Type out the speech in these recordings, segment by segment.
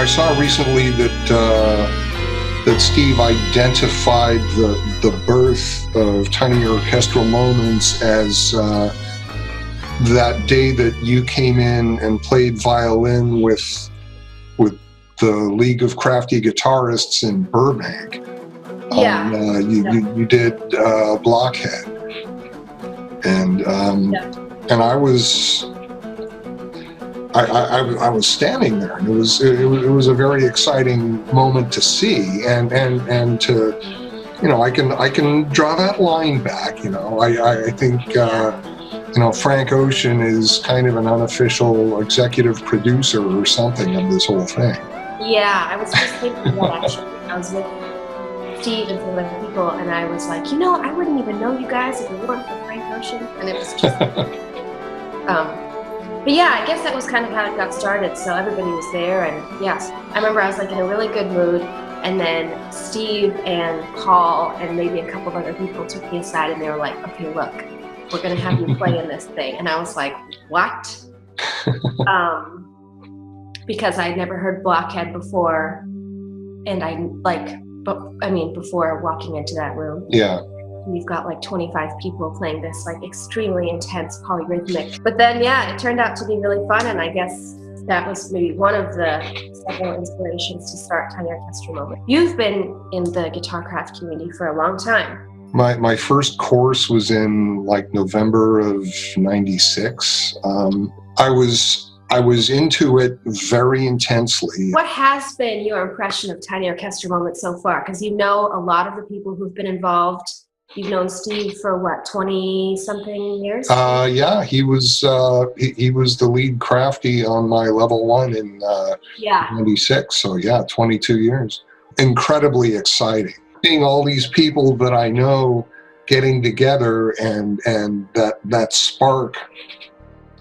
saw recently that Steve identified the birth of Tiny Orchestral Moments as that day that you came in and played violin with the League of Crafty Guitarists in Burbank. Yeah. You did Blockhead, and I was standing there, and it was a very exciting moment to see, and to, I can draw that line back. I think Frank Ocean is kind of an unofficial executive producer or something of this whole thing. Yeah, I was just thinking that actually. I was with Steve and some other people, and I was like, I wouldn't even know you guys if it weren't for Frank Ocean. And it was just, but yeah, I guess that was kind of how it got started. So everybody was there, and yes, I remember I was like in a really good mood, and then Steve and Paul and maybe a couple of other people took me aside, and they were like, "Okay, look, we're gonna have you play in this thing," and I was like, "What?" Because I'd never heard Blockhead before, and before walking into that room. Yeah. You've got like 25 people playing this like extremely intense polyrhythmic. But then, it turned out to be really fun, and I guess that was maybe one of the several inspirations to start Tiny Orchestral Moments. You've been in the guitar craft community for a long time. My first course was in like November of '96. I was into it very intensely. What has been your impression of Tiny Orchestral Moments so far? Because you know a lot of the people who've been involved. You've known Steve for what, 20-something years? Yeah, he was the lead crafty on my level 1 in '96. So yeah, 22 years. Incredibly exciting. Seeing all these people that I know getting together and that spark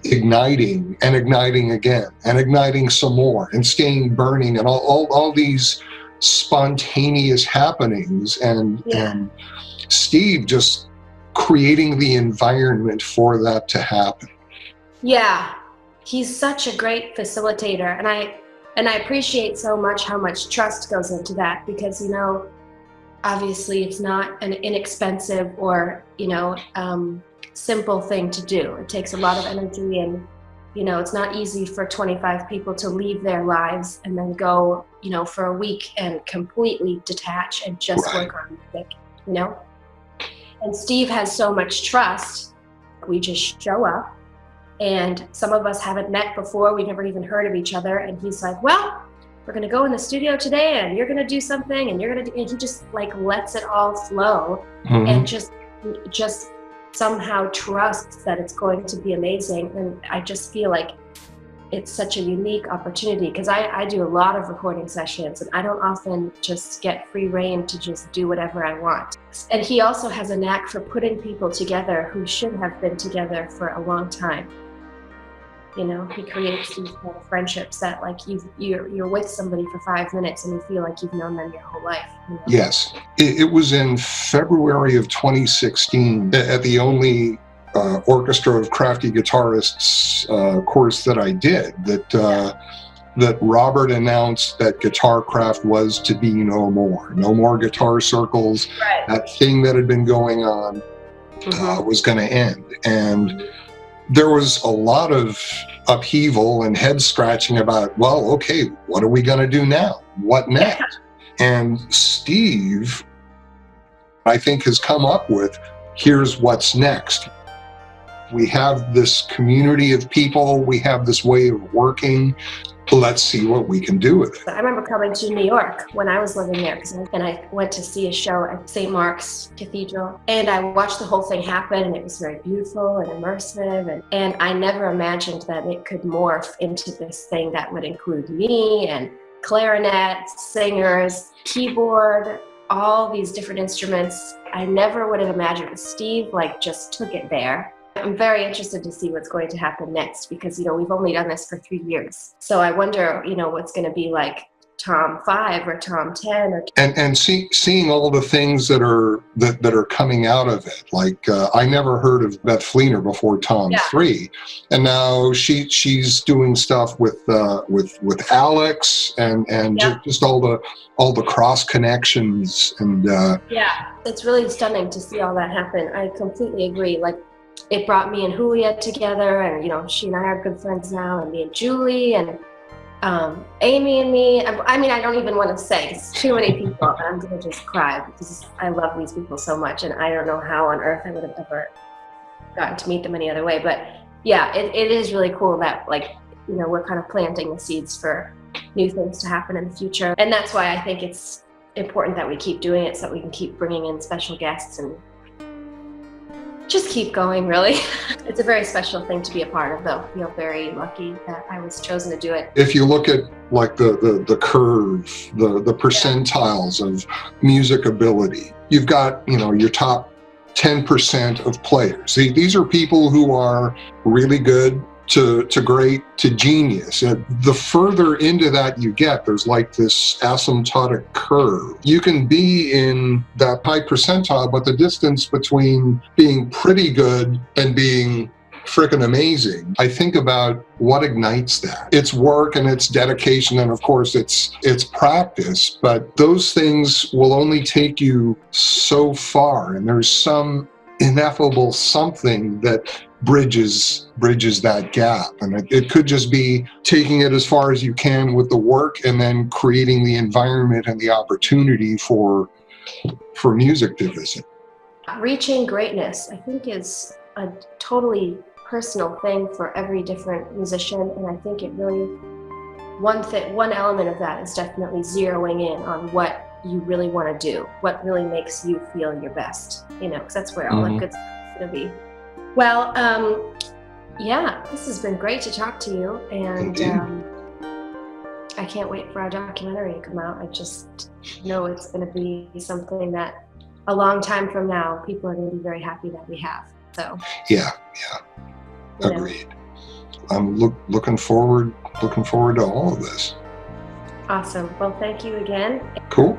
igniting and igniting again and igniting some more and staying burning, and all these spontaneous happenings, and Steve just creating the environment for that to happen. Yeah, he's such a great facilitator, and I appreciate so much how much trust goes into that, because obviously it's not an inexpensive or simple thing to do. It takes a lot of energy, and it's not easy for 25 people to leave their lives and then go for a week and completely detach and just work on music. And Steve has so much trust. We just show up, and some of us haven't met before, we've never even heard of each other, and he's like, well, we're gonna go in the studio today, and you're gonna do something, and and he just like lets it all flow, and just somehow trusts that it's going to be amazing. And I just feel like it's such a unique opportunity, because I do a lot of recording sessions, and I don't often just get free reign to just do whatever I want. And he also has a knack for putting people together who should have been together for a long time. He creates these kind of friendships that like you're with somebody for 5 minutes and you feel like you've known them your whole life. Yes. It was in February of 2016 at the only Orchestra of Crafty Guitarists course that I did that Robert announced that Guitarcraft was to be no more. No more guitar circles. Right. That thing that had been going on was going to end. And there was a lot of upheaval and head scratching about, well, okay, what are we going to do now? What next? And Steve, I think, has come up with, here's what's next. We have this community of people. We have this way of working. Let's see what we can do with it. I remember coming to New York when I was living there, and I went to see a show at St. Mark's Cathedral, and I watched the whole thing happen, and it was very beautiful and immersive, and I never imagined that it could morph into this thing that would include me and clarinet, singers, keyboard, all these different instruments. I never would have imagined. Steve just took it there. I'm very interested to see what's going to happen next, because we've only done this for 3 years. So I wonder, what's going to be like Tom 5 or Tom 10 or seeing all the things that are coming out of it. Like I never heard of Beth Fleener before Tom 3, and now she's doing stuff with Alex and just all the cross connections and it's really stunning to see all that happen. I completely agree. Like, it brought me and Julia together, and you know, she and I are good friends now, and me and Julie and Amy and me. I mean, I don't even want to say, it's too many people. I'm gonna just cry because I love these people so much, and I don't know how on earth I would have ever gotten to meet them any other way. But yeah, it is really cool that, like, you know, we're kind of planting the seeds for new things to happen in the future, and that's why I think it's important that we keep doing it, so that we can keep bringing in special guests and just keep going, really. It's a very special thing to be a part of, though. I feel very lucky that I was chosen to do it. If you look at like the curve, the percentiles of music ability, you've got, you know, your top 10% of players. These are people who are really good to great to genius. And the further into that you get, there's like this asymptotic curve. You can be in that high percentile, but the distance between being pretty good and being freaking amazing, I think about what ignites that. It's work and it's dedication, and of course it's practice, but those things will only take you so far, and there's some ineffable something that bridges that gap. And it could just be taking it as far as you can with the work, and then creating the environment and the opportunity for music to visit. Reaching greatness, I think, is a totally personal thing for every different musician, and I think it really, one element of that is definitely zeroing in on what you really want to do, what really makes you feel your best, you know, because that's where all the good stuff is going to be. Well, yeah, this has been great to talk to you, and I can't wait for our documentary to come out. I just know it's going to be something that a long time from now, people are going to be very happy that we have. So yeah, agreed. I'm looking forward to all of this. Awesome. Well, thank you again. Cool.